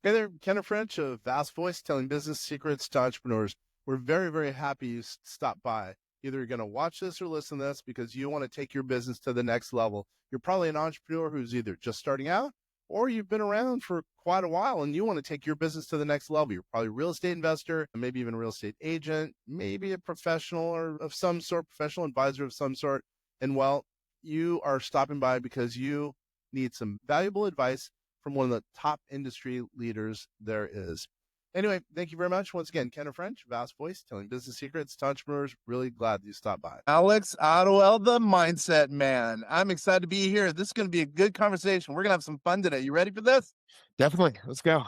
Hey there, Kenneth French of Vast Voice, telling business secrets to entrepreneurs. We're very, very happy you stopped by. Either you're going to watch this or listen to this because you want to take your business to the next level. You're probably an entrepreneur who's either just starting out or you've been around for quite a while and you want to take your business to the next level. You're probably a real estate investor, maybe even a real estate agent, maybe a professional or of some sort, professional advisor of some sort. And well, you are stopping by because you need some valuable advice from one of the top industry leaders there is. Anyway, thank you very much. Once again, Kenneth French, Vast Voice, telling business secrets to entrepreneurs. Really glad you stopped by. Alex Ottewell, the mindset man. I'm excited to be here. This is going to be a good conversation. We're going to have some fun today. You ready for this? Definitely. Let's go.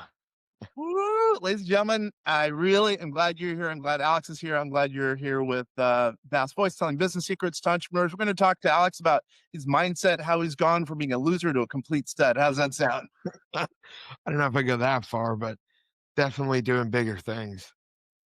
Woo! Ladies and gentlemen, I really am glad you're here. I'm glad Alex is here. I'm glad you're here with Vast Voice, telling business secrets to entrepreneurs. We're going to talk to Alex about his mindset, how he's gone from being a loser to a complete stud. How's that sound? I don't know if I go that far, but definitely doing bigger things.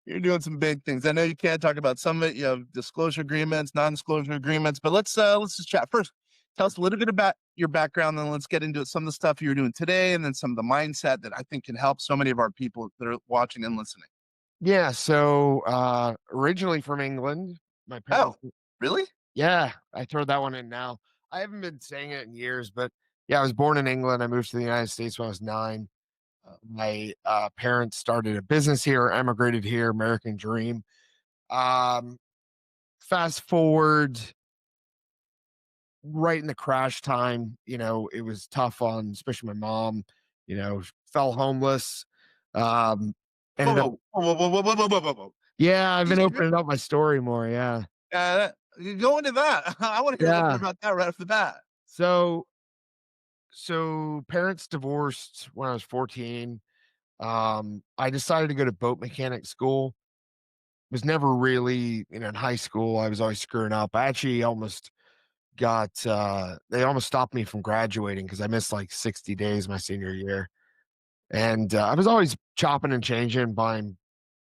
You're doing some big things. I know you can't talk about some of it, disclosure agreements, non-disclosure agreements, but let's just chat. First, tell us a little bit about your background, then let's get into some of the stuff you're doing today, and then some of the mindset that I think can help so many of our people that are watching and listening. Yeah. So originally from England, my Oh, parents, really? yeah, I throw that one in now. I haven't been saying it in years, but yeah, I was born in England. I moved to the United States when I was 9. My parents started a business here, emigrated here, American dream. Um, Fast forward right in the crash time, it was tough on especially my mom, fell homeless. Um, Whoa, ended up whoa, whoa, whoa, whoa, whoa, whoa, whoa, whoa, whoa. yeah, I've been You, opening up my story more, yeah. you go into that. I want to hear a little bit Yeah. about that right off the bat. So parents divorced when I was 14. I decided to go to boat mechanic school. Was never really, in high school, I was always screwing up. I actually almost got they almost stopped me from graduating because I missed like 60 days my senior year. And, I was always chopping and changing, buying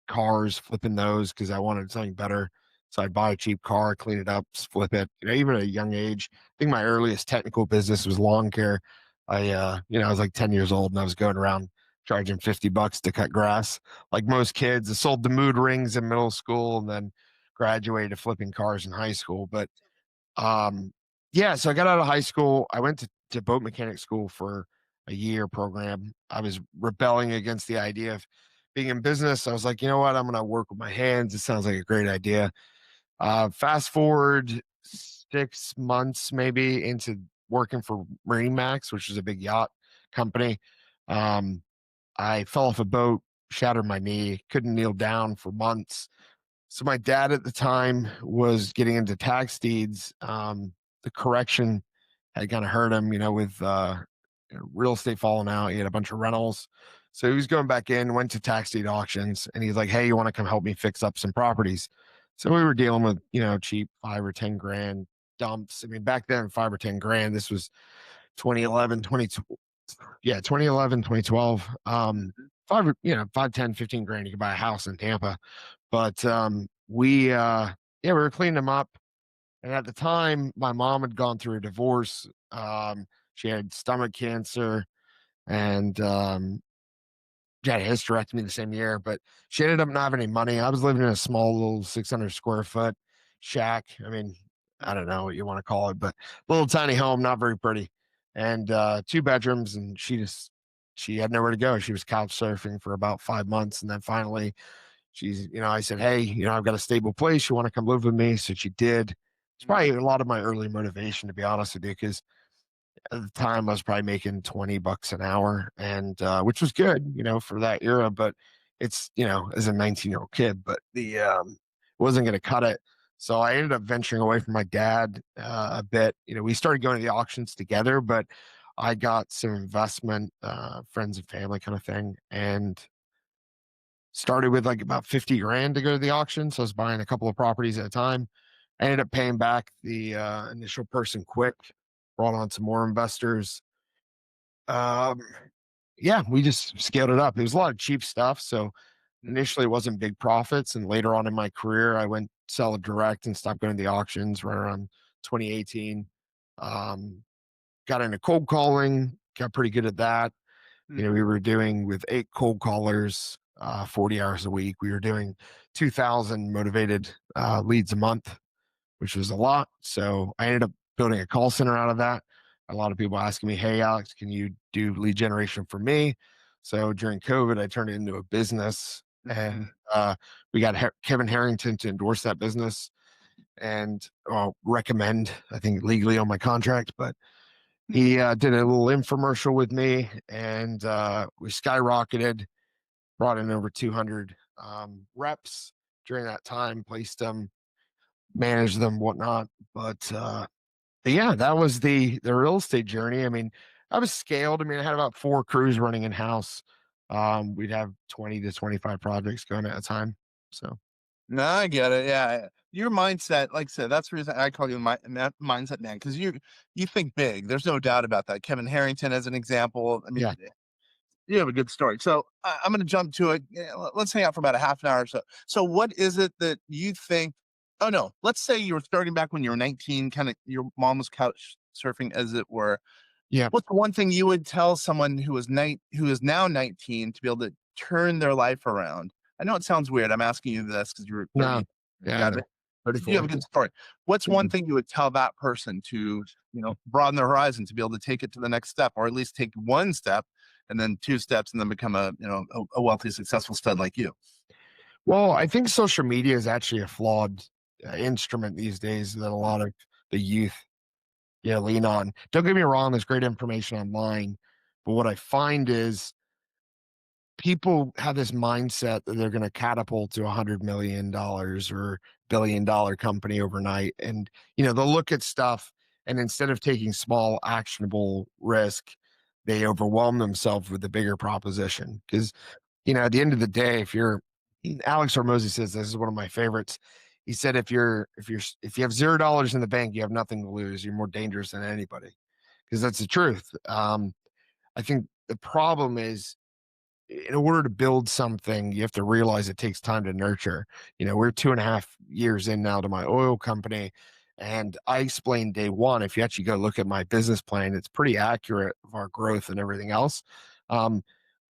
cars, flipping those because I wanted something better. So I'd buy a cheap car, clean it up, flip it, even at a young age. I think my earliest technical business was lawn care. I was like 10 years old and I was going around charging $50 to cut grass. Like most kids, I sold the mood rings in middle school and then graduated flipping cars in high school. But yeah, so I got out of high school. I went to boat mechanic school for a year program. I was rebelling against the idea of being in business. I was like, you know what? I'm going to work with my hands. It sounds like a great idea. Fast forward 6 months maybe into working for Marine Max, which is a big yacht company. Um, I fell off a boat, shattered my knee, couldn't kneel down for months. So my dad at the time was getting into tax deeds. The correction had kind of hurt him, with real estate falling out. He had a bunch of rentals. So he was going back in, went to tax deed auctions, and he's like, "Hey, you want to come help me fix up some properties?" So we were dealing with, cheap 5 or 10 grand dumps. I mean, back then, 5 or 10 grand. This was 2011, 2011, 2012. Mhm. 5, 10, 15 grand. You could buy a house in Tampa. But, we were cleaning them up, and at the time, my mom had gone through a divorce. She had stomach cancer, and, she had a hysterectomy the same year, but she ended up not having any money. I was living in a small little 600 square foot shack. I mean, I don't know what you wanna call it, but little tiny home, not very pretty, and, 2 bedrooms, and she had nowhere to go. She was couch surfing for about 5 months, and then finally I said, "Hey, I've got a stable place. You wanna come live with me?" So she did. It's probably a lot of my early motivation, to be honest with you, because at the time I was probably making $20 an hour and, which was good, for that era, but it's, as a 19-year-old kid, but wasn't gonna cut it. So I ended up venturing away from my dad, a bit. We started going to the auctions together, but I got some investment, friends and family kind of thing, and started with like about 50 grand to go to the auction. So I was buying a couple of properties at a time. I ended up paying back the initial person quick, brought on some more investors. Um, yeah, we just scaled it up. It was a lot of cheap stuff. So Mhm. initially it wasn't big profits. And later on in my career, I went sell it direct and stopped going to the auctions right around 2018. Um, got into cold calling, got pretty good at that. We were doing with 8 cold callers, 40 hours a week. We were doing 2,000 motivated leads a month, which was a lot. So I ended up building a call center out of that. A lot of people asking me, "Hey, Alex, can you do lead generation for me?" So during COVID, I turned it into a business, Mhm. and we got Kevin Harrington to endorse that business and recommend, I think legally on my contract, but he did a little infomercial with me, and we skyrocketed, brought in over 200 reps during that time, placed them, managed them, whatnot. But yeah, that was the real estate journey. I mean, I was scaled. I mean, I had about 4 crews running in house. We'd have 20 to 25 projects going at a time. So No, I get it. Yeah, your mindset, like I said, that's the reason I call you mindset man, because you think big. There's no doubt about that. Kevin Harrington, as an example. I mean, yeah, you have a good story. So I'm going to jump to it. Yeah, let's hang out for about a half an hour or so. So what is it that you think? Oh no, let's say you were starting back when you were 19, kind of your mom was couch surfing, as it were. yeah, What's the one thing you would tell someone who is now 19 to be able to turn their life around? I know it sounds weird. I'm asking you this because you were no, 30. Yeah, yeah, but you have a 34. good story. What's one Mhm. thing you would tell that person to, broaden their horizon, to be able to take it to the next step, or at least take one step and then 2 steps and then become a wealthy, successful stud like you? Well, I think social media is actually a flawed instrument these days that a lot of the youth, lean on. Don't get me wrong, there's great information online, but what I find is people have this mindset that they're going to catapult to $100 million or $1 billion company overnight, and they'll look at stuff, and instead of taking small actionable risk, they overwhelm themselves with the bigger proposition. Because at the end of the day, if you're Alex Hormozy says this is one of my favorites. He said, if you have $0 in the bank, you have nothing to lose. You're more dangerous than anybody, because that's the truth. I think the problem is, in order to build something, you have to realize it takes time to nurture. We're 2.5 years in now to my oil company. And I explained day one, if you actually go look at my business plan, it's pretty accurate of our growth and everything else. Um,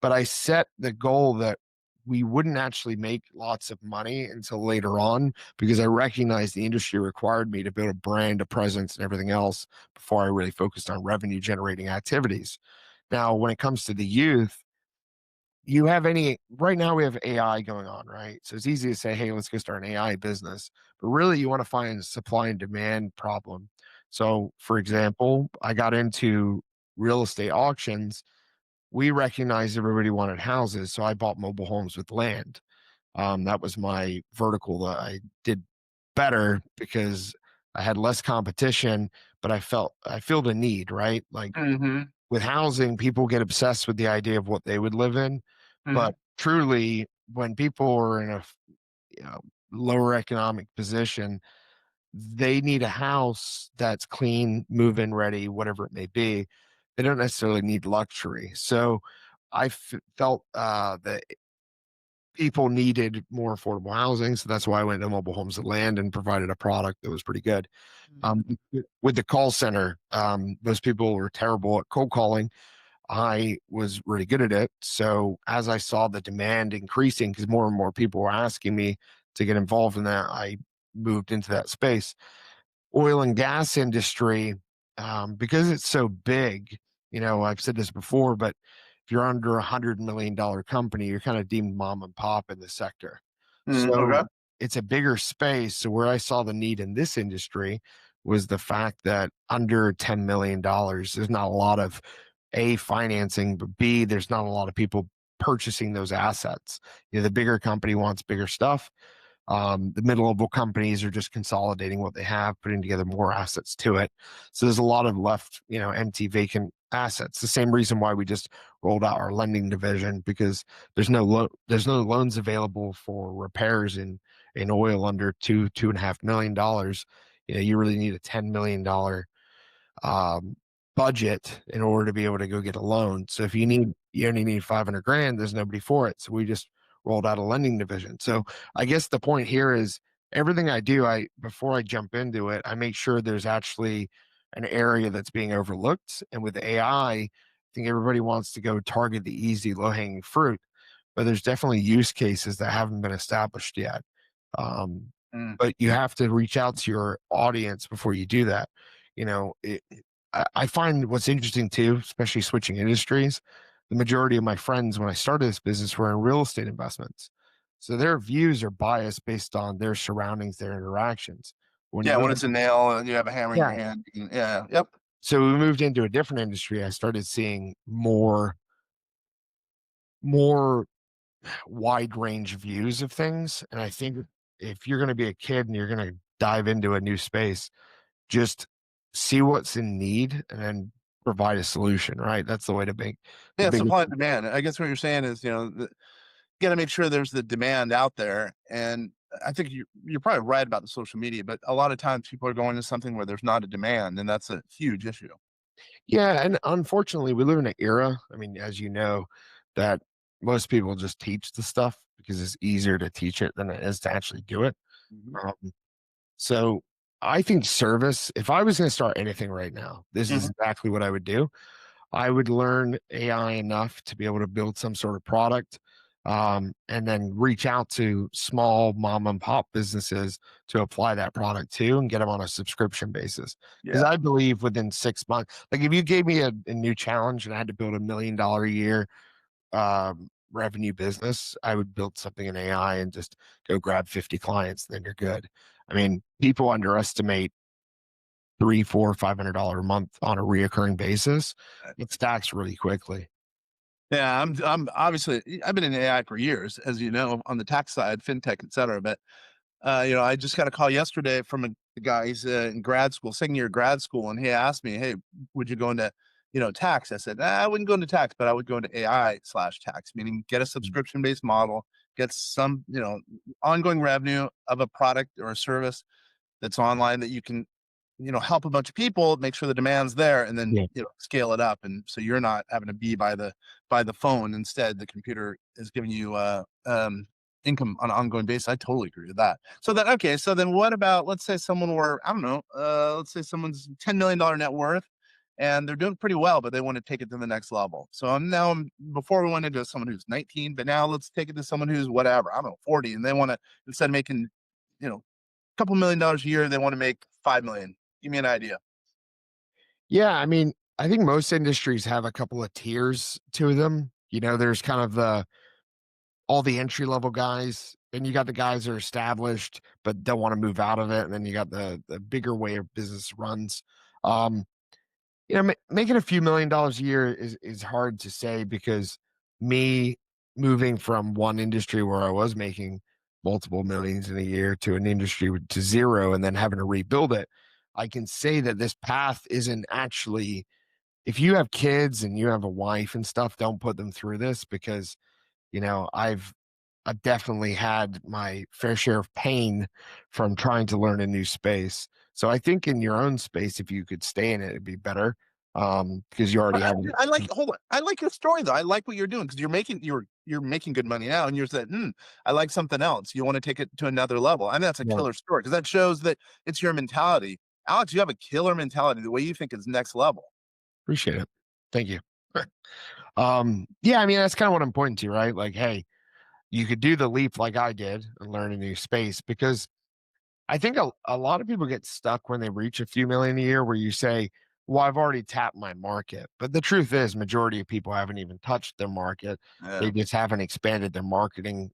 but I set the goal that we wouldn't actually make lots of money until later on, because I recognized the industry required me to build a brand, a presence, and everything else before I really focused on revenue generating activities. Now, when it comes to the youth, you have any right now we have AI going on, right? So it's easy to say, hey, let's go start an AI business. But really you want to find a supply and demand problem. So for example, I got into real estate auctions. We recognized everybody wanted houses. So I bought mobile homes with land. That was my vertical that I did better because I had less competition, but I feel the need, right? Like Mhm, with housing, people get obsessed with the idea of what they would live in, mhm, but truly, when people are in a you know, lower economic position, they need a house that's clean, move-in ready, whatever it may be. They don't necessarily need luxury. So I felt that people needed more affordable housing. So that's why I went to mobile homes and land and provided a product that was pretty good. mhm, With the call center, most people were terrible at cold calling. I was really good at it. So as I saw the demand increasing, because more and more people were asking me to get involved in that, I moved into that space. Oil and gas industry, because it's so big, I've said this before, but if you're under $100 million company, you're kind of deemed mom and pop in the sector. So okay. it's a bigger space. So where I saw the need in this industry was the fact that under $10 million, there's not a lot of financing, but B, there's not a lot of people purchasing those assets. The bigger company wants bigger stuff. The mid-level companies are just consolidating what they have, putting together more assets to it. So there's a lot of left, empty, vacant assets. The same reason why we just rolled out our lending division, because there's no loans available for repairs in oil under $2.5 million. You really need a $10 million um, budget in order to be able to go get a loan. So if you only need 500 grand, there's nobody for it. So we just rolled out a lending division. So I guess the point here is everything I do, before I jump into it, I make sure there's actually an area that's being overlooked. And with AI, think everybody wants to go target the easy, low hanging fruit, but there's definitely use cases that haven't been established yet. Um, Mm. but you have to reach out to your audience before you do that. You know, I find what's interesting too, especially switching industries. The majority of my friends when I started this business were in real estate investments. So their views are biased based on their surroundings, their interactions. When you Yeah, when move, it's a nail and you have a hammer in your yeah. hand. Yeah. Yep. So we moved into a different industry. I started seeing more wide range views of things. And I think if you're going to be a kid and you're going to dive into a new space, just see what's in need and then provide a solution, right? That's the way to make the Yeah, biggest. supply and demand. I guess what you're saying is, got to make sure there's the demand out there. And I think you're probably right about the social media, but a lot of times people are going to something where there's not a demand, and that's a huge issue. Yeah. And unfortunately, we live in an era, I mean, as you know, that most people just teach the stuff because it's easier to teach it than it is to actually do it. Mhm. Um, so I think service, if I was going to start anything right now, this is Mhm. exactly what I would do. I would learn AI enough to be able to build some sort of product, and then reach out to small mom and pop businesses to apply that product to and get them on a subscription basis. Because Yeah. I believe within 6 months, like if you gave me a new challenge and I had to build $1 million a year revenue business, I would build something in AI and just go grab 50 clients, then you're good. I mean, people underestimate three, four, $500 a month on a reoccurring basis. It stacks really quickly. Yeah, I'm obviously I've been in AI for years, as you know, on the tax side, fintech, et cetera. But I just got a call yesterday from a guy. He's in grad school, second year grad school, and he asked me, "Hey, would you go into, tax?" I said, "Nah, I wouldn't go into tax, but I would go into AI/tax, meaning get a Mm. subscription based model, get some, ongoing revenue of a product or a service that's online that you can help a bunch of people, make sure the demand's there, and then, Yeah, scale it up. And so you're not having to be by the phone. Instead, the computer is giving you income on an ongoing basis. I totally agree with that. So then, okay, so then what about, let's say someone were, I don't know, let's say someone's $10 million net worth and they're doing pretty well, but they want to take it to the next level. So before we went into someone who's 19, but now let's take it to someone who's whatever, I don't know, 40, and they want to, instead of making, you know, couple $1 million a year, they want to make 5 million. Give me an idea. yeah. I mean, I think most industries have a couple of tiers to them. You know, there's kind of the all the entry level guys, and you got the guys that are established but don't want to move out of it, and then you got the bigger way of business runs. Um, making a few $1 million a year is hard to say because me moving from one industry where I was making multiple millions in a year to an industry to zero and then having to rebuild it, I can say that this path isn't actually. If you have kids and you have a wife and stuff, don't put them through this because I've definitely had my fair share of pain from trying to learn a new space. So I think in your own space, if you could stay in it, it'd be better because you already But have. I like, hold on. I like your story though. I like what you're doing because you're making good money now, and you're saying, I like something else. You want to take it to another level. And that's a Yeah, killer story because that shows that it's your mentality. Alex, you have a killer mentality. The way you think is next level. appreciate it. Thank you. Yeah, I mean that's kind of what I'm pointing to, right? Like, hey, you could do the leap like I did and learn a new space because I think a lot of people get stuck when they reach a few million a year where you say, well, I've already tapped my market. But the truth is, majority of people haven't even touched their market. Yeah. They just haven't expanded their marketing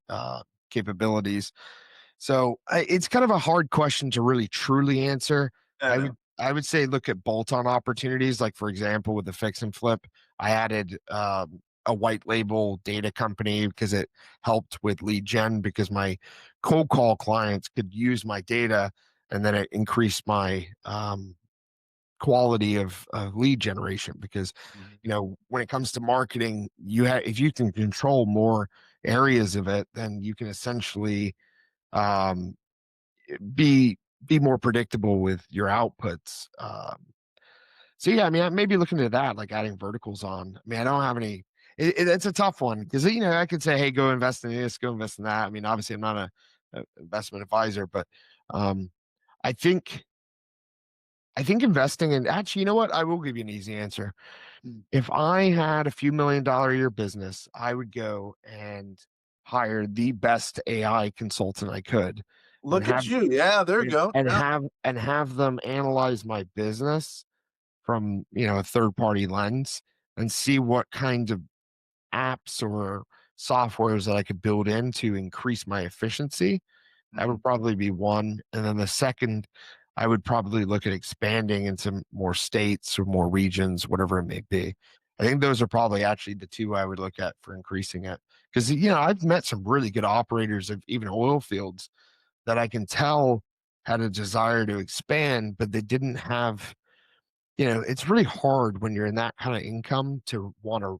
capabilities. So it's kind of a hard question to really truly answer. I I know. would I would say look at bolt-on opportunities, like for example, with the fix and flip, I added a white label data company because it helped with lead gen because my cold call clients could use my data, and then it increased my quality of lead generation because Mhm. when it comes to marketing, if you can control more areas of it, then you can essentially um, be be more predictable with your outputs. So yeah, I mean, I maybe looking at that, like adding verticals on. I mean, I don't have any. It's a tough one because I could say, hey, go invest in this, go invest in that. I mean, obviously, I'm not a investment advisor, but um, I think I think investing in actually, you know what? I will give you an easy answer. Mm. If I had a few $1 million a year business, I would go and hire the best AI consultant I could and Look at you. Yeah, there you go. Yeah. have them analyze my business from, a third party lens and see what kind of apps or softwares that I could build in to increase my efficiency. That Mhm. would probably be one. And then the second, I would probably look at expanding into more states or more regions, whatever it may be. I think those are probably actually the two I would look at for increasing it. Because, I've met some really good operators of even oil fields that I can tell had a desire to expand, but they didn't have, it's really hard when you're in that kind of income to want to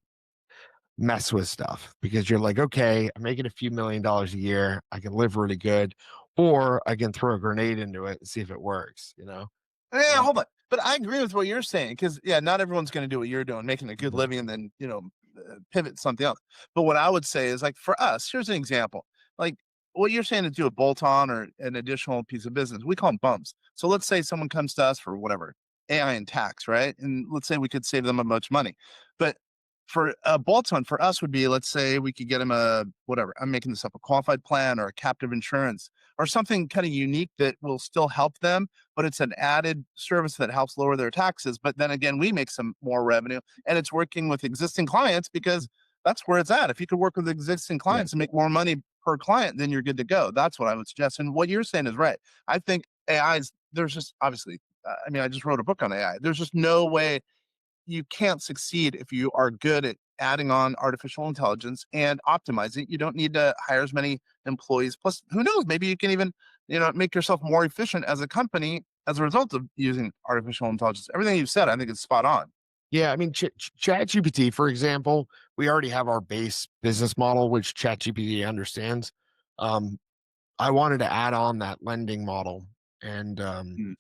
mess with stuff because you're like, okay, I'm making a few $1 million a year. I can live really good, or I can throw a grenade into it and see if it works. Yeah, Yeah. hold on. But I agree with what you're saying because yeah, not everyone's going to do what you're doing, making a good Mhm. living, and then pivot to something else. But what I would say is like for us, here's an example. Like what you're saying to do a bolt on or an additional piece of business, we call them bumps. So let's say someone comes to us for whatever AI and tax, right? And let's say we could save them a bunch of money. But for a bolt on for us would be let's say we could get them a whatever I'm making this up a qualified plan or a captive insurance or something kind of unique that will still help them but it's an added service that helps lower their taxes. But then again, we make some more revenue and it's working with existing clients because that's where it's at. If you could work with existing Yeah. clients and make more money per client, then you're good to go. That's what I would suggest. And what you're saying is right. I think there's just obviously, I mean, I just wrote a book on AI. There's just no way you can't succeed if you are good at adding on artificial intelligence and optimizing. You don't need to hire as many employees. Plus, who knows? Maybe you can even, make yourself more efficient as a company as a result of using artificial intelligence. Everything you've said, I think is spot on. Yeah, I mean, ChatGPT, for example, we already have our base business model, which ChatGPT understands. Um, I wanted to add on that lending model, and Mm.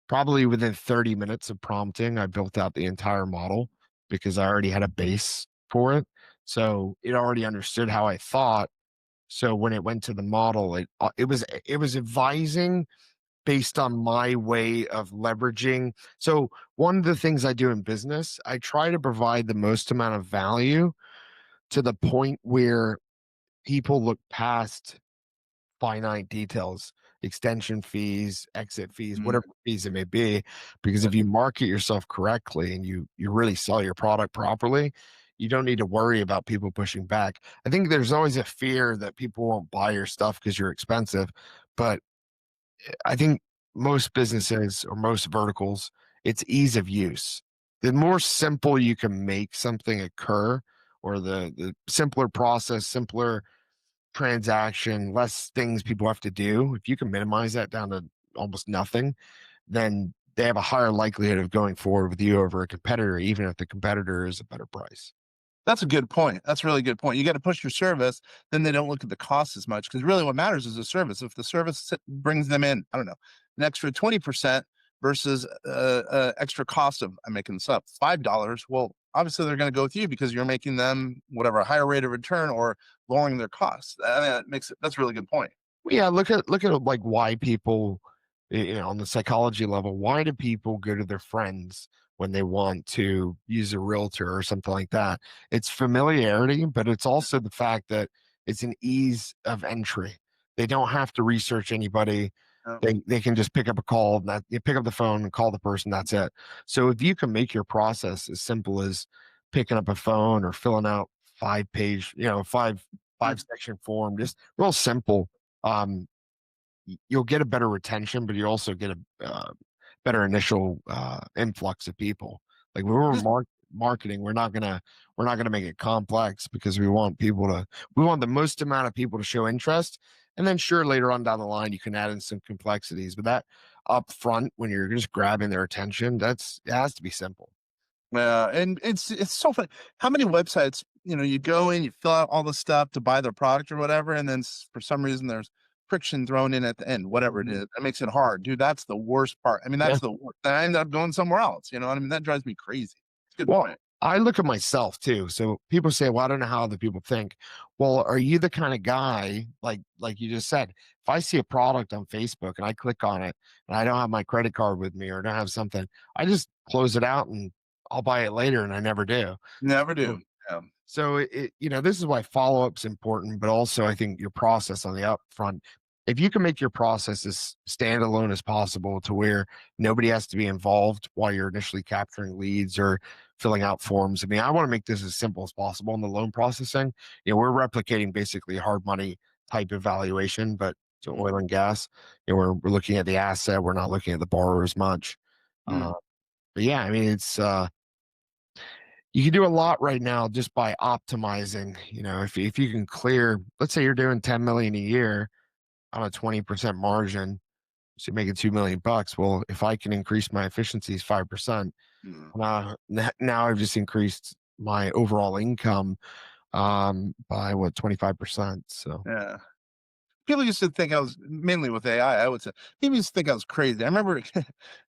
probably within 30 minutes of prompting, I built out the entire model because I already had a base for it. So it already understood how I thought. So when it went to the model, it was advising based on my way of leveraging. So one of the things I do in business, I try to provide the most amount of value to the point where people look past finite details, extension fees, exit fees, Mm. whatever fees it may be. Because Yeah. if you market yourself correctly and you really sell your product properly, you don't need to worry about people pushing back. I think there's always a fear that people won't buy your stuff because you're expensive, but I think most businesses or most verticals, it's ease of use. The more simple you can make something occur, or the simpler process, simpler transaction, less things people have to do, if you can minimize that down to almost nothing, then they have a higher likelihood of going forward with you over a competitor, even if the competitor is a better price. That's a good point. That's a really good point. You got to push your service, then they don't look at the cost as much because really what matters is the service. If the service brings them in, I don't know, an extra 20% versus extra cost of, I'm making this up, $5, well, obviously they're going to go with you because you're making them whatever a higher rate of return or lowering their costs. I mean, that's a really good point. Well, yeah, look at like why people, on the psychology level, why do people go to their friends when they want to use a realtor or something like that? It's familiarity, but it's also the fact that it's an ease of entry. They don't have to research anybody. Uh, They can just pick up a call, that you pick up the phone and call the person. That's it. So if you can make your process as simple as picking up a phone or filling out 5 page, five mm, section form, just real simple, um, you'll get a better retention, but you also get a better initial influx of people. Like when we're just marketing, we're not gonna make it complex because we want the most amount of people to show interest, and then sure later on down the line you can add in some complexities. But that up front when you're just grabbing their attention, it has to be simple. Yeah, and it's so funny. How many websites, you go in, you fill out all the stuff to buy their product or whatever, and then for some reason there's friction thrown in at the end, whatever it Mhm. is. That makes it hard. Dude, that's the worst part. I mean, Yeah. that's the worst. And I end up going somewhere else. You know what I mean? That drives me crazy. It's a good Well, point. I look at myself too. So people say, "Well, I don't know how other people think." Well, are you the kind of guy like you just said? If I see a product on Facebook and I click on it and I don't have my credit card with me or don't have something, I just close it out and I'll buy it later, and I never do. Never So do. Yeah. so this is why follow-up's important, but also I think your process on the upfront. If you can make your process as standalone as possible to where nobody has to be involved while you're initially capturing leads or filling out forms. I mean, I want to make this as simple as possible in the loan processing. We're replicating basically hard money type evaluation, but to oil and gas. We're looking at the asset, we're not looking at the borrower as much. Uh, Mm. but yeah, I mean, you can do a lot right now just by optimizing. If you can clear, let's say you're doing 10 million a year on a 20% margin, so you're making 2 million bucks. Well, if I can increase my efficiencies 5%, Mm. now I've just increased my overall income by what, 25%. So Yeah. People used to think I was mainly with AI. I would say people used to think I was crazy. I remember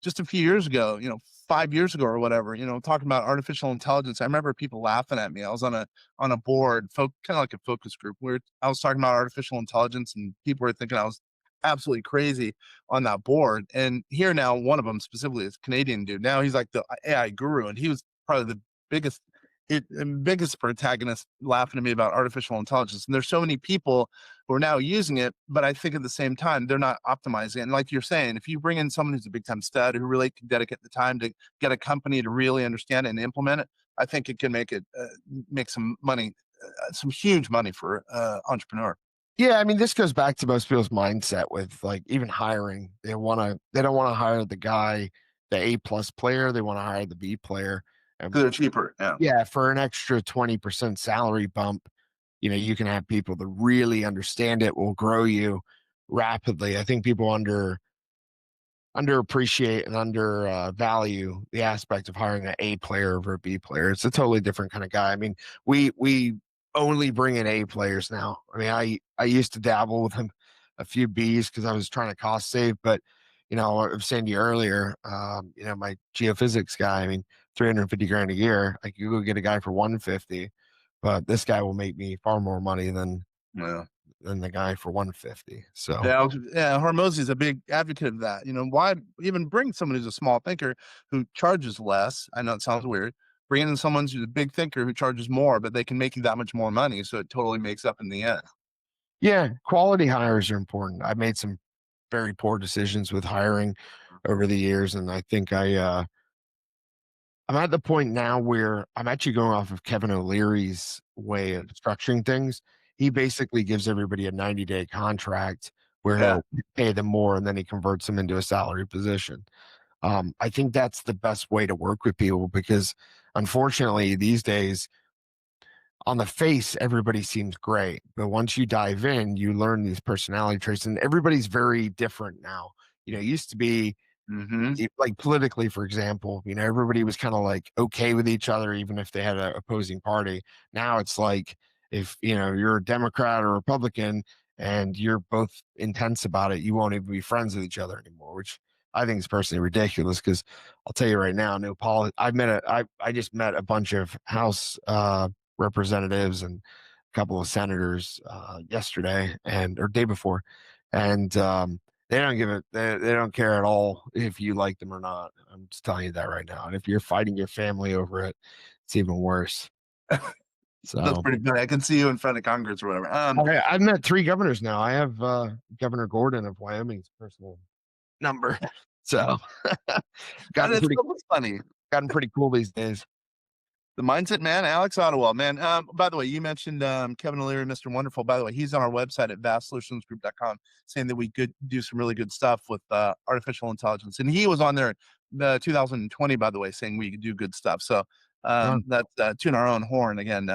just a few years ago, 5 years ago or whatever, talking about artificial intelligence. I remember people laughing at me. I was on a board, kind of like a focus group, where I was talking about artificial intelligence, and people were thinking I was absolutely crazy on that board. And here now, one of them specifically is a Canadian dude. Now he's like the AI guru, and he was probably the biggest. Biggest protagonist laughing at me about artificial intelligence. And there's so many people who are now using it, but I think at the same time, they're not optimizing it. And like you're saying, if you bring in someone who's a big time stud who really can dedicate the time to get a company to really understand it and implement it, I think it can make some money, some huge money for entrepreneur. yeah, I mean, this goes back to most people's mindset with like even hiring. They don't want to hire the guy, the A+ player. They want to hire the B player. And 'Cause they're cheaper. Yeah. yeah, for an extra 20% salary bump, you can have people that really understand it, will grow you rapidly. I think people underappreciate and value the aspect of hiring an A player over a B player. It's a totally different kind of guy. I mean, we only bring in A players now. I mean, I used to dabble with a few Bs because I was trying to cost save, but I was saying to you earlier, my geophysics guy, I mean, 350 grand a year, I could go get a guy for 150, but this guy will make me far more money Yeah. than the guy for 150. So Yeah, Hormozy is a big advocate of that. Why even bring someone who's a small thinker who charges less? I know it sounds weird. Bring in someone who's a big thinker who charges more, but they can make you that much more money, so it totally makes up in the end. yeah, quality hires are important. I made some very poor decisions with hiring over the years, and I think I'm at the point now where I'm actually going off of Kevin O'Leary's way of structuring things. He basically gives everybody a 90-day contract where Yeah. he'll pay them more, and then he converts them into a salary position. I think that's the best way to work with people because, unfortunately, these days on the face, everybody seems great. But once you dive in, you learn these personality traits, and everybody's very different now. It used to be Hmm. like politically, for example, everybody was kind of like okay with each other, even if they had an opposing party. Now it's like if you're a Democrat or Republican and you're both intense about it, you won't even be friends with each other anymore, which I think is personally ridiculous. Because I'll tell you right now, no I just met a bunch of House representatives and a couple of senators yesterday and or day before, and they don't give it. They don't care at all if you like them or not. I'm just telling you that right now. And if you're fighting your family over it, it's even worse. That's So pretty good. I can see you in front of Congress or whatever. I've met 3 governors now. I have Governor Gordon of Wyoming's personal number. So And gotten it's pretty almost funny. gotten pretty cool these days. The mindset man, Alex Ottewell, man. By the way, you mentioned Kevin O'Leary, Mr. Wonderful. By the way, he's on our website at vastsolutionsgroup.com saying that we could do some really good stuff with artificial intelligence. And he was on there 2020, by the way, saying we could do good stuff. So Oh, that's tune our own horn again.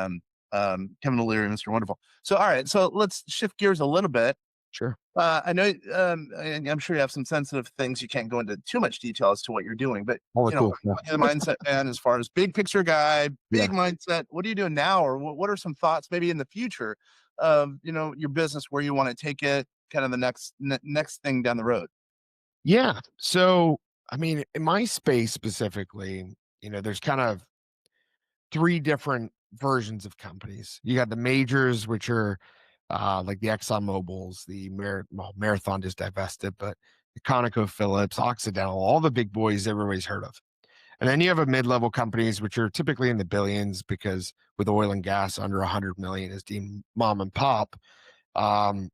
Kevin O'Leary, Mr. Wonderful. So, all right. So let's shift gears a little bit. sure. I know, and I'm sure you have some sensitive things. You can't go into too much detail as to what you're doing, but All the cool stuff. you're the mindset man as far as big picture guy, big Yeah. mindset. What are you doing now, or what are some thoughts maybe in the future of your business, where you want to take it, kind of the next thing down the road? Yeah. So, I mean, in my space specifically, there's kind of three different versions of companies. You got the majors, which are like the Exxon Mobil's, Marathon just divested, but the ConocoPhillips, Occidental, all the big boys everybody's heard of. And then you have a mid-level companies, which are typically in the billions because with oil and gas under 100 million is deemed mom and pop. Um,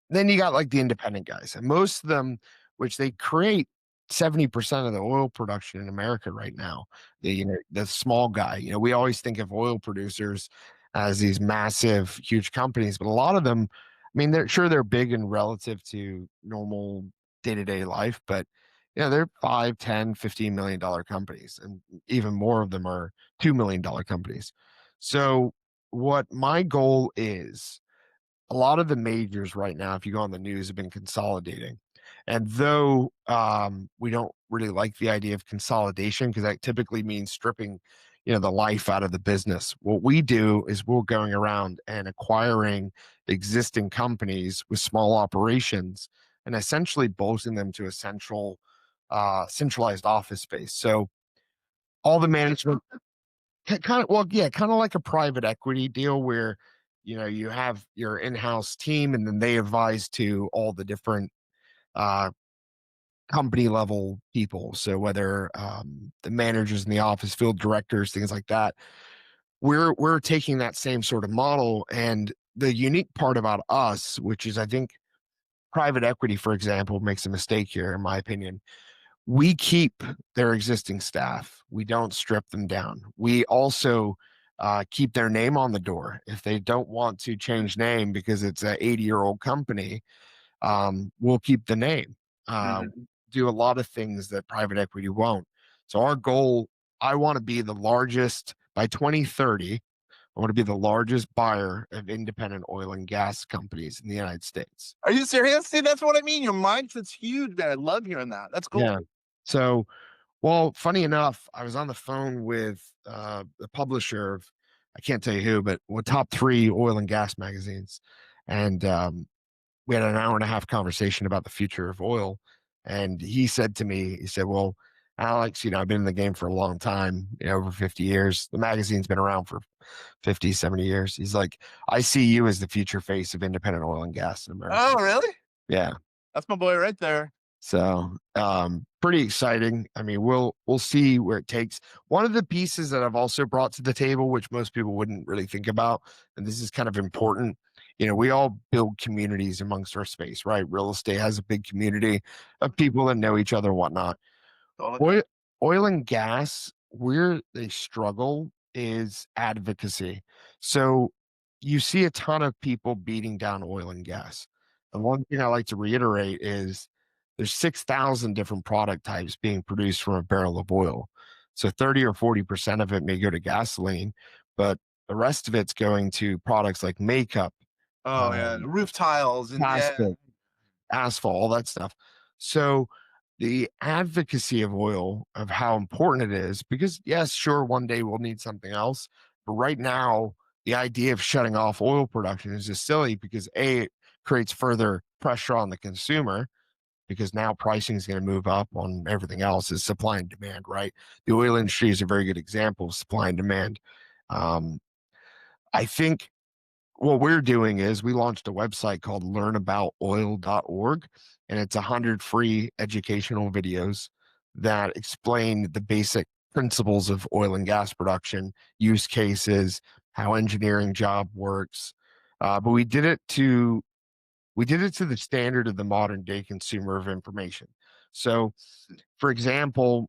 then you got like the independent guys, and most of them, which they create 70% of the oil production in America right now. The small guy. We always think of oil producers as these massive, huge companies, but a lot of them, I mean, they're big and relative to normal day-to-day life, but they're 5, 10, $15 million companies, and even more of them are $2 million companies. So what my goal is, a lot of the majors right now, if you go on the news, have been consolidating. And though we don't really like the idea of consolidation, because that typically means stripping, the life out of the business. What we do is we're going around and acquiring existing companies with small operations and essentially bolting them to a centralized office space. So all the management kind of, well, yeah, kind of like a private equity deal where you have your in-house team and then they advise to all the different uh company level people. So whether the managers in the office, field directors, things like that, we're taking that same sort of model. And the unique part about us, which is, I think, private equity, for example, makes a mistake here, in my opinion. We keep their existing staff. We don't strip them down. We also keep their name on the door. If they don't want to change name because it's an 80-year-old company, we'll keep the name. Mhm. Do a lot of things that private equity won't. So our goal, I want to be the largest by 2030. I want to be the largest buyer of independent oil and gas companies in the United States. Are you serious? See, that's what I mean. Your mindset's huge, man. I love hearing that. That's cool. Yeah. So, well, funny enough, I was on the phone with the publisher of, I can't tell you who, but top three oil and gas magazines. And we had an hour and a half conversation about the future of oil. And he said to me, he said, well, Alex, I've been in the game for a long time, over 50 years. The magazine's been around for 50, 70 years. He's like, I see you as the future face of independent oil and gas in America. Oh, really? Yeah. That's my boy right there. So pretty exciting. I mean, we'll see where it takes. One of the pieces that I've also brought to the table, which most people wouldn't really think about, and this is kind of important, we all build communities amongst our space, right? Real estate has a big community of people that know each other and whatnot. Totally. Oil and gas, where they struggle is advocacy. So you see a ton of people beating down oil and gas. And one thing I like to reiterate is there's 6,000 different product types being produced from a barrel of oil. So 30 or 40% of it may go to gasoline, but the rest of it's going to products like makeup, Oh, yeah. Roof tiles and plastic, asphalt, all that stuff. So the advocacy of oil, of how important it is, because yes, sure, one day we'll need something else. But right now, the idea of shutting off oil production is just silly because it creates further pressure on the consumer because now pricing is going to move up on everything else is supply and demand, right? The oil industry is a very good example of supply and demand. Um, I think what we're doing is we launched a website called learnaboutoil.org, and it's 100 free educational videos that explain the basic principles of oil and gas production, use cases, how engineering job works. But we did it to the standard of the modern day consumer of information. So, for example,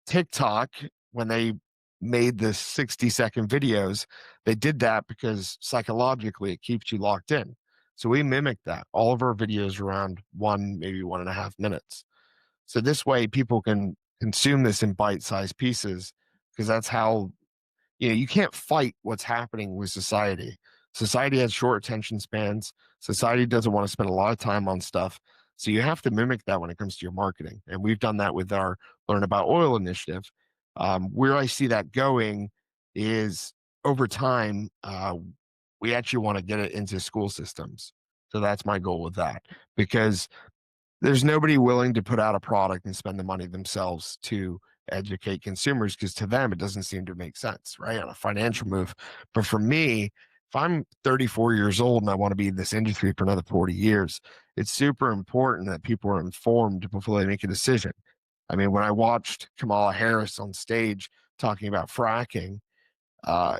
TikTok, when they made the 60-second videos, they did that because psychologically it keeps you locked in. So we mimic that. All of our videos around 1, maybe 1.5 minutes. So this way people can consume this in bite-sized pieces because that's how you can't fight what's happening with society. Society has short attention spans. Society doesn't want to spend a lot of time on stuff. So you have to mimic that when it comes to your marketing. And we've done that with our Learn About Oil initiative. Where I see that going is over time, we actually want to get it into school systems. So that's my goal with that because there's nobody willing to put out a product and spend the money themselves to educate consumers because to them it doesn't seem to make sense, right? On a financial move. But for me, if I'm 34 years old and I want to be in this industry for another 40 years, it's super important that people are informed before they make a decision. I mean, when I watched Kamala Harris on stage talking about fracking,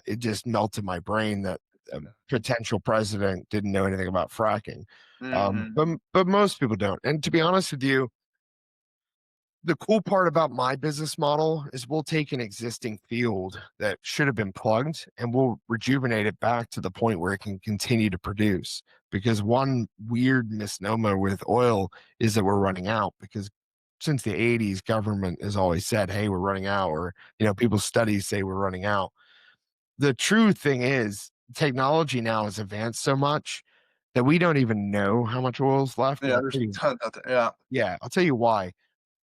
it just melted my brain that a potential president didn't know anything about fracking. Mhm. But most people don't. And to be honest with you, the cool part about my business model is we'll take an existing field that should have been plugged and we'll rejuvenate it back to the point where it can continue to produce. Because one weird misnomer with oil is that we're running out because since the 80s, government has always said, hey, we're running out, or people's studies say we're running out. The true thing is technology now has advanced so much that we don't even know how much oil is left. And Yeah, there's a ton out there. Yeah. yeah, I'll tell you why.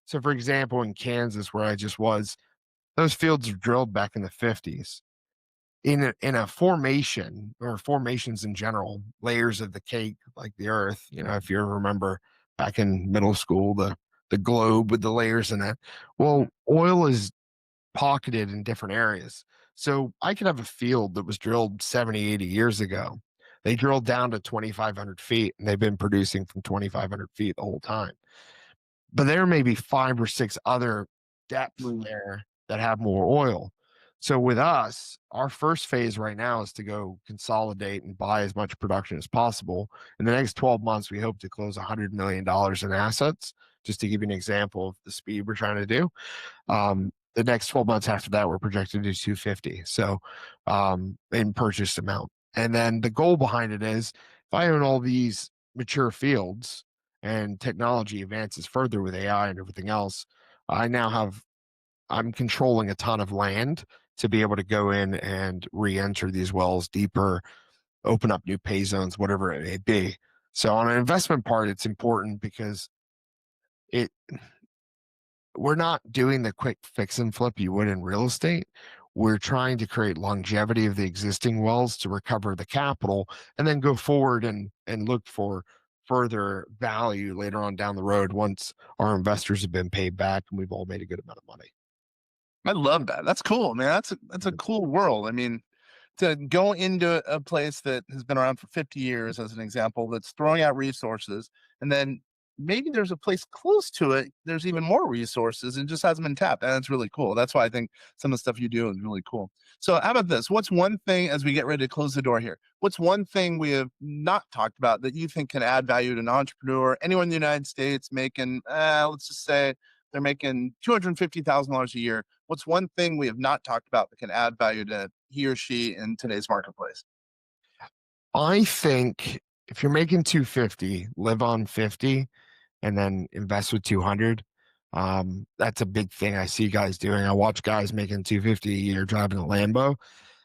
So, for example, in Kansas, where I just was, those fields were drilled back in the 50s. In a formation or formations in general, layers of the cake, like the earth, if you remember back in middle school, the globe with the layers in it. Well, oil is pocketed in different areas. So I could have a field that was drilled 70, 80 years ago. They drilled down to 2,500 feet and they've been producing from 2,500 feet the whole time. But there may be 5 or 6 other depths Mm. there that have more oil. So with us, our first phase right now is to go consolidate and buy as much production as possible. In the next 12 months, we hope to close $100 million in assets, just to give you an example of the speed we're trying to do. The next 12 months after that, we're projected to do 250. So in purchased amount. And then the goal behind it is if I own all these mature fields and technology advances further with AI and everything else, I'm controlling a ton of land to be able to go in and re-enter these wells deeper, open up new pay zones, whatever it may be. So on an investment part, it's important because it we're not doing the quick fix and flip you would in real estate. We're trying to create longevity of the existing wells to recover the capital and then go forward and look for further value later on down the road once our investors have been paid back and we've all made a good amount of money. I love that. That's cool, man. That's a cool world. I mean, to go into a place that has been around for 50 years, as an example, that's throwing out resources, and then maybe there's a place close to it, there's even more resources and just hasn't been tapped. And that's really cool. That's why I think some of the stuff you do is really cool. So, how about this? What's one thing, as we get ready to close the door here, what's one thing we have not talked about that you think can add value to an entrepreneur, anyone in the United States making, let's just say they're making $250,000 a year? What's one thing we have not talked about that can add value to he or she in today's marketplace? I think if you're making 250, live on 50 and then invest with 200. That's a big thing I see guys doing. I watch guys making 250 a year driving a Lambo.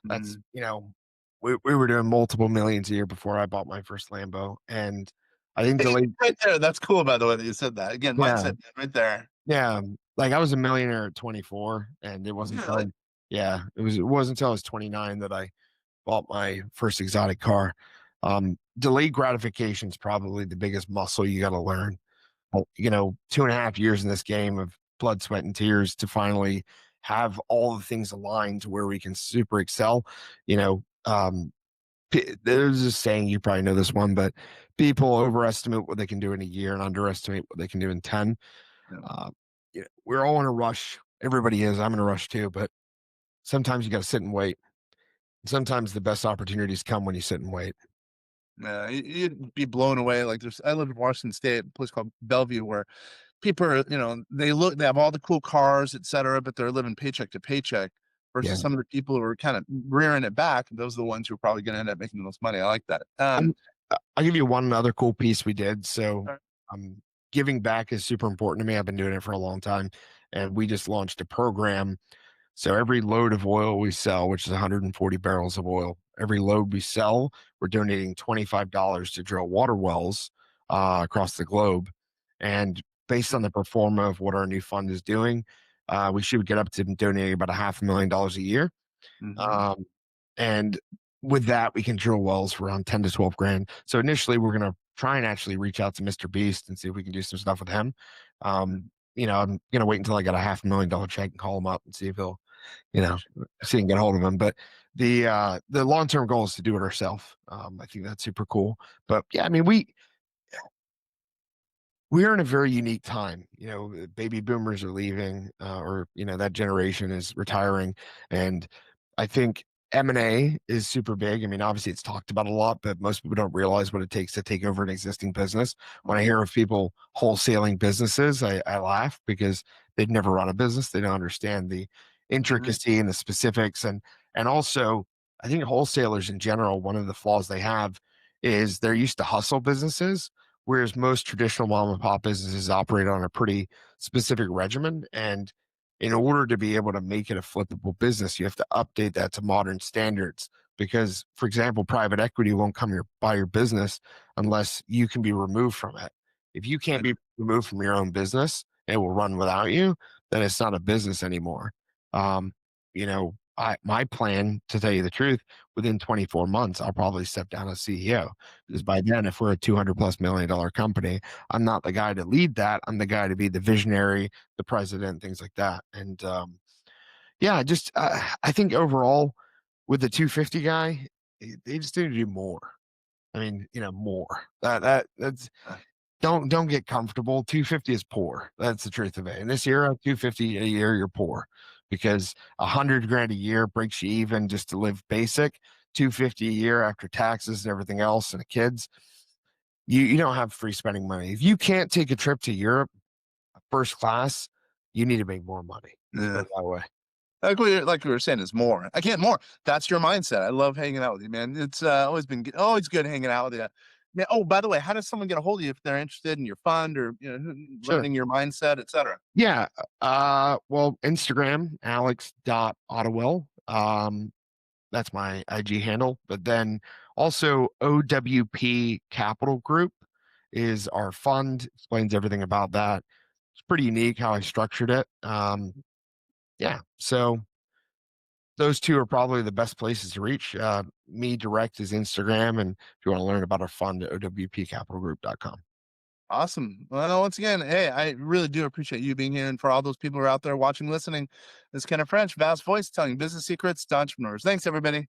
That's, Mhm. we were doing multiple millions a year before I bought my first Lambo. And I think delayed, Right there. That's cool, by the way, that you said that. Again, yeah, mindset right there. yeah. Like I was a millionaire at 24 and it wasn't Really? until, yeah, it wasn't until I was 29 that I bought my first exotic car. Delayed gratification is probably the biggest muscle you got to learn. 2.5 years in this game of blood, sweat, and tears to finally have all the things aligned to where we can super excel. You know, there's a saying, you probably know this one, but people overestimate what they can do in a year and underestimate what they can do in 10. Yeah. Uh, we're all in a rush. Everybody is. I'm in a rush too, but sometimes you got to sit and wait. Sometimes the best opportunities come when you sit and wait. Yeah, you'd be blown away. Like I live in Washington State, a place called Bellevue, where people are, they have all the cool cars, et cetera, but they're living paycheck to paycheck Yeah. versus some of the people who are kind of rearing it back. Those are the ones who are probably going to end up making the most money. I like that. I'll give you one other cool piece we did. So, Alright. giving back is super important to me. I've been doing it for a long time, and we just launched a program. So every load of oil we sell, which is 140 barrels of oil, every load we sell, we're donating $25 to drill water wells across the globe. And based on the performance of what our new fund is doing, we should get up to donating about $500,000 a year. Mhm. Um, and with that, we can drill wells for around 10 to 12 grand. So initially, we're going to try and actually reach out to Mr. Beast and see if we can do some stuff with him. I'm gonna wait until I got a $500,000 check and call him up and see if he'll, see if I can get hold of him. But the long term goal is to do it ourselves. I think that's super cool. But yeah, I mean, we're in a very unique time. Baby boomers are leaving, or that generation is retiring, and I think M&A is super big. I mean, obviously it's talked about a lot, but most people don't realize what it takes to take over an existing business. When I hear of people wholesaling businesses, I laugh because they've never run a business. They don't understand the intricacy and the specifics, and also I think wholesalers in general, one of the flaws they have is they're used to hustle businesses, whereas most traditional mom and pop businesses operate on a pretty specific regimen. And in order to be able to make it a flippable business, you have to update that to modern standards. Because, for example, private equity won't buy your business unless you can be removed from it. If you can't be removed from your own business, it will run without you, then it's not a business anymore. Um, my plan, to tell you the truth, within 24 months, I'll probably step down as CEO, because by then, if we're a $200+ million company, I'm not the guy to lead that. I'm the guy to be the visionary, the president, things like that. And yeah, just I think overall with the 250 guy, they just need to do more. I mean, more. That's don't get comfortable. 250 is poor. That's the truth of it. In this era, 250 a year, you're poor, because 100 grand a year breaks you even just to live basic. 250 a year after taxes and everything else and the kids, you don't have free spending money. If you can't take a trip to Europe first class, you need to make more money. Let's put it that way. Like we were saying, is more. I can't more. That's your mindset. I love hanging out with you, man. It's always been always good hanging out with you. Yeah. Oh, by the way, how does someone get a hold of you if they're interested in your fund or Sure. learning your mindset, etc.? Yeah. Well, Instagram, alex.ottewell. That's my IG handle. But then also OWP Capital Group is our fund. Explains everything about that. It's pretty unique how I structured it. Yeah. So those two are probably the best places to reach. Me direct is Instagram. And if you want to learn about our fund, owpcapitalgroup.com. Awesome. Well, once again, hey, I really do appreciate you being here. And for all those people who are out there watching, listening, this kind of French, vast voice telling business secrets to entrepreneurs. Thanks, everybody.